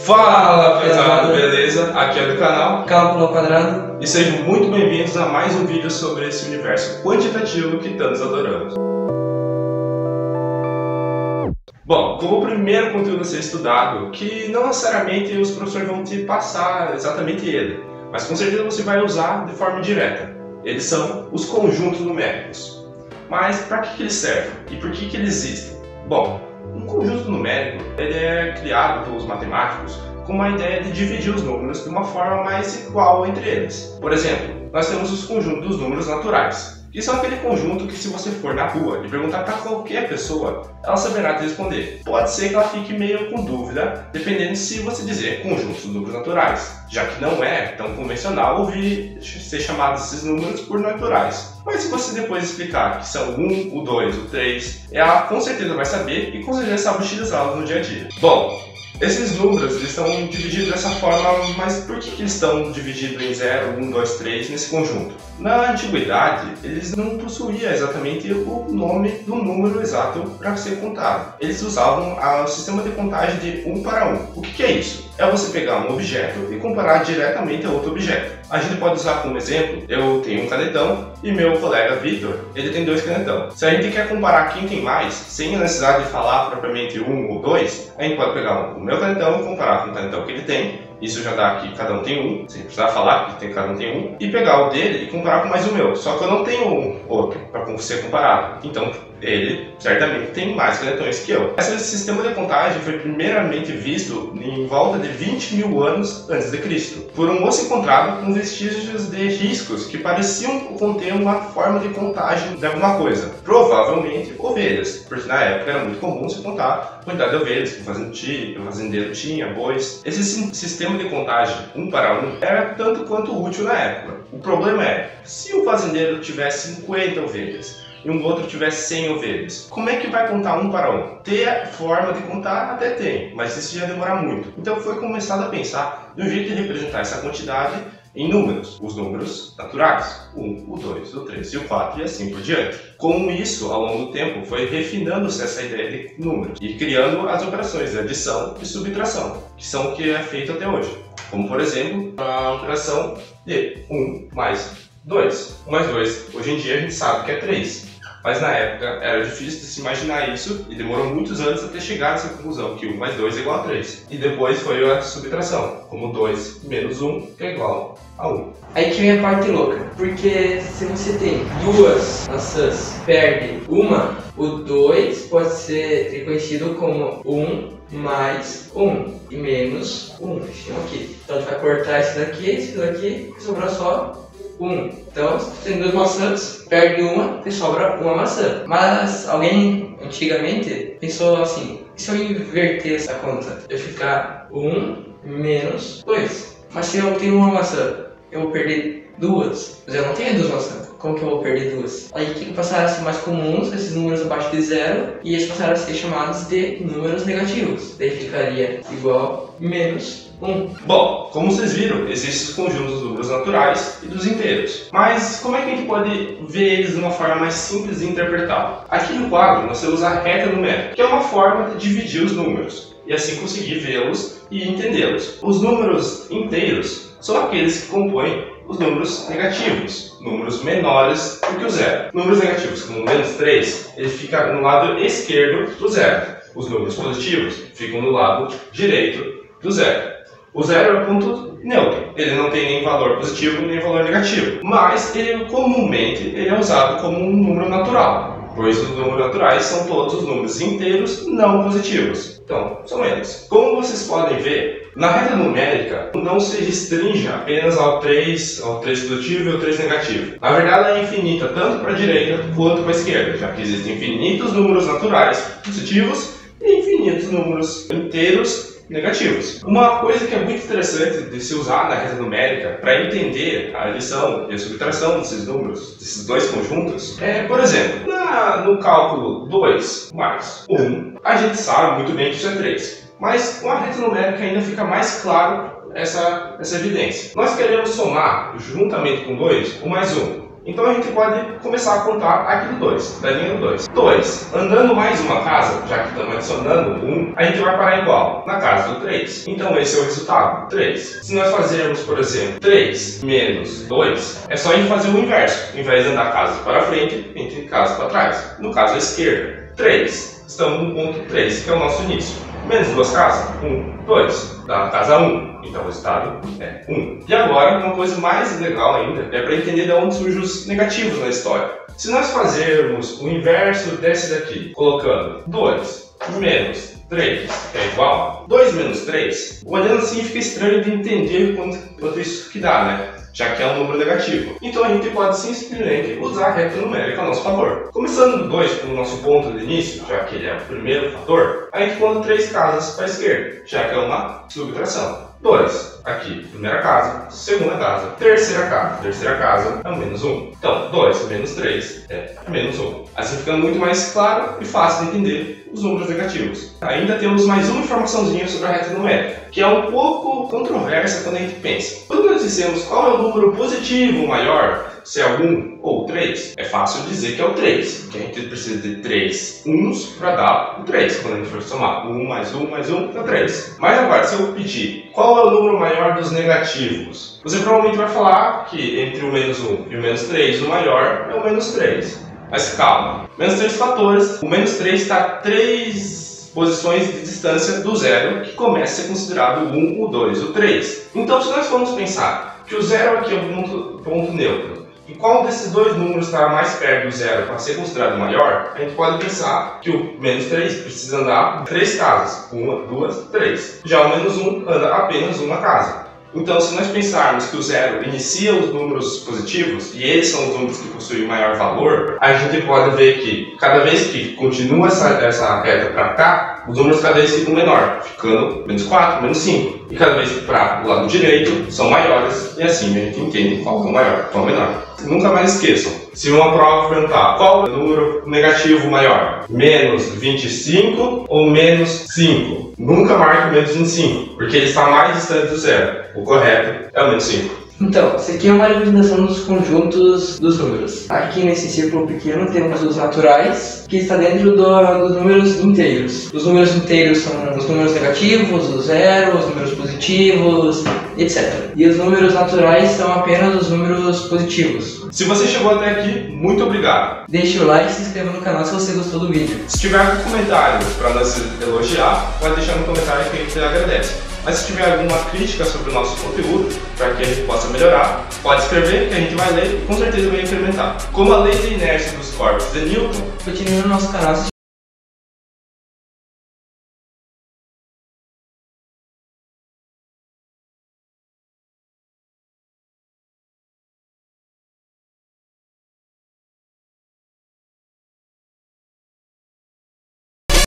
Fala pesado, beleza? Aqui é do canal Cálculo ao Quadrado. e sejam muito bem-vindos a mais um vídeo sobre esse universo quantitativo que tantos adoramos. Bom, como o primeiro conteúdo a ser estudado, que não necessariamente os professores vão te passar exatamente ele, mas com certeza você vai usar de forma direta. Eles são os conjuntos numéricos. Mas para que eles servem e por que eles existem? Bom, um conjunto numérico ele é criado pelos matemáticos com uma ideia de dividir os números de uma forma mais igual entre eles. Por exemplo, nós temos os conjuntos dos números naturais, que são aquele conjunto que, se você for na rua e perguntar para qualquer pessoa, ela saberá te responder. Pode ser que ela fique meio com dúvida, dependendo se você dizer conjunto dos números naturais, já que não é tão convencional ouvir ser chamados esses números por naturais. Mas se você depois explicar que são o 1, o 2, o 3, ela com certeza vai saber e com certeza sabe utilizá-los no dia a dia. Bom, esses números eles estão divididos dessa forma, mas por que eles estão divididos em 0, 1, 2, 3 nesse conjunto? Na antiguidade, eles não possuíam exatamente o nome do número exato para ser contado. Eles usavam o sistema de contagem de 1 para 1. O que é isso? É você pegar um objeto e comparar diretamente a outro objeto. A gente pode usar como exemplo, eu tenho um canetão e meu colega Victor, ele tem 2 canetão. Se a gente quer comparar quem tem mais, sem a necessidade de falar propriamente 1 ou 2, a gente pode pegar o meu canetão e comparar com o canetão que ele tem. Isso já dá que cada um tem um, sem precisar falar que cada um tem um, e pegar o dele e comparar com mais o meu. Só que eu não tenho outro para ser comparado. Então ele certamente tem mais canetões que eu. Esse sistema de contagem foi primeiramente visto em volta de 20 mil anos antes de Cristo, por um moço encontrado com vestígios de riscos que pareciam conter uma forma de contagem de alguma coisa, provavelmente ovelhas, porque na época era muito comum se contar a quantidade de ovelhas que o fazendeiro tinha, bois. Esse sistema de contagem 1 para 1 era tanto quanto útil na época. O problema é, se o fazendeiro tivesse 50 ovelhas e um outro tivesse 100 ovelhas, como é que vai contar 1 para 1? Ter forma de contar até tem, mas isso ia demorar muito. Então foi começado a pensar no jeito de representar essa quantidade em números, os números naturais, o 1, o 2, o 3 e o 4 e assim por diante. Com isso, ao longo do tempo, foi refinando-se essa ideia de números e criando as operações de adição e subtração, que são o que é feito até hoje. Como, por exemplo, a operação de 1 mais 2. 1 mais 2, hoje em dia a gente sabe que é 3. Mas na época era difícil de se imaginar isso e demorou muitos anos até chegar a essa conclusão que 1 mais 2 é igual a 3. E depois foi a subtração, como 2 menos 1 que é igual a 1. Aí que vem a parte louca, porque se você tem duas maçãs, perde uma, o 2 pode ser reconhecido como 1 mais 1 e menos 1. Aqui. Então a gente vai cortar esse daqui e sobrar só 1. Então, se tem duas maçãs, perde uma e sobra uma maçã. Mas alguém antigamente pensou assim: e se eu inverter essa conta? Eu ficar 1 menos 2. Mas se eu tenho uma maçã, eu vou perder duas. Mas eu não tenho duas maçãs. Como que eu vou perder duas? Aí que passaram a ser mais comuns esses números abaixo de 0 e eles passaram a ser chamados de números negativos. Daí ficaria igual menos 1. Bom, como vocês viram, existem os conjuntos dos números naturais e dos inteiros. Mas como é que a gente pode ver eles de uma forma mais simples de interpretar? Aqui no quadro nós temos a reta numérica, que é uma forma de dividir os números e assim conseguir vê-los e entendê-los. Os números inteiros são aqueles que compõem os números negativos, números menores do que o zero. Números negativos, como menos 3, ele fica no lado esquerdo do zero. Os números positivos ficam no lado direito do zero. O zero é ponto neutro, ele não tem nem valor positivo nem valor negativo, mas ele comumente é usado como um número natural, pois os números naturais são todos os números inteiros não positivos. Então, são eles. Como vocês podem ver, na reta numérica não se restringe apenas ao 3 positivo e ao 3 negativo. Na verdade, ela é infinita tanto para a direita quanto para a esquerda, já que existem infinitos números naturais positivos e infinitos números inteiros negativos. Uma coisa que é muito interessante de se usar na reta numérica para entender a adição e a subtração desses números, desses dois conjuntos, é, por exemplo, no cálculo 2 mais 1, a gente sabe muito bem que isso é 3. Mas com a reta numérica ainda fica mais claro essa evidência. Nós queremos somar, juntamente com 2, o mais 1. Então a gente pode começar a contar aqui do 2, da linha do 2. 2, andando mais uma casa, já que estamos adicionando 1, a gente vai parar igual, na casa do 3. Então esse é o resultado, 3. Se nós fazermos, por exemplo, 3 menos 2, é só a gente fazer o inverso. Ao invés de andar casas para frente, a gente casa para trás. No caso, a esquerda. 3, estamos no ponto 3, que é o nosso início. Menos 2 casas, 1, 2, dá na casa 1. Então o resultado é 1. E agora, uma coisa mais legal ainda, é para entender de onde surgem os negativos na história. Se nós fazermos o inverso desse daqui, colocando 2 menos 3 é igual, 2 menos 3, olhando assim fica estranho de entender quanto isso que dá, né? Já que é um número negativo. Então a gente pode simplesmente usar a reta numérica a nosso favor. Começando do 2 como nosso ponto de início, já que ele é o primeiro fator, a gente conta 3 casas para a esquerda, já que é uma subtração. 2, aqui, primeira casa, segunda casa, terceira casa. Terceira casa é o menos 1. Então, 2 menos 3 é menos 1. Assim fica muito mais claro e fácil de entender os números negativos. Ainda temos mais uma informaçãozinha sobre a reta numérica, que é um pouco controversa quando a gente pensa. Quando nós dizemos qual é o número positivo maior, se é 1 ou 3, é fácil dizer que é o 3, porque a gente precisa de 3 uns para dar o 3, quando a gente for somar 1 mais 1 mais 1 dá 3. Mas agora, se eu pedir qual é o número maior dos negativos, você provavelmente vai falar que entre o menos 1 e o menos 3, o maior é o menos 3. Mas calma, menos 3 fatores, o menos 3 está a 3 posições de distância do zero, que começa a ser considerado o 1, o 2, o 3. Então, se nós formos pensar que o zero aqui é o ponto neutro, e qual desses dois números está mais perto do zero para ser considerado maior, a gente pode pensar que o menos 3 precisa andar 3 casas. 1, 2, 3. Já o menos 1 anda apenas uma casa. Então, se nós pensarmos que o zero inicia os números positivos, e eles são os números que possuem maior valor, a gente pode ver que cada vez que continua essa reta para cá, os números cada vez ficam menor, ficando menos 4, menos 5. E cada vez para o lado direito são maiores, e assim a gente entende qual é o maior, qual é o menor. Nunca mais esqueçam, se uma prova perguntar qual é o número negativo maior, menos 25 ou menos 5, nunca marque menos 25, porque ele está mais distante do zero. O correto é o menos 5. Então, isso aqui é uma representação dos conjuntos dos números. Aqui nesse círculo pequeno temos os naturais, que está dentro dos números inteiros. Os números inteiros são os números negativos, o zero, os números positivos, etc. E os números naturais são apenas os números positivos. Se você chegou até aqui, muito obrigado. Deixe o like e se inscreva no canal se você gostou do vídeo. Se tiver algum comentário para nos elogiar, pode deixar no comentário que a gente agradece. Mas se tiver alguma crítica sobre o nosso conteúdo, para que a gente possa melhorar, pode escrever que a gente vai ler e com certeza vai implementar. Como a lei da inércia dos corpos de Newton, continue no nosso canal.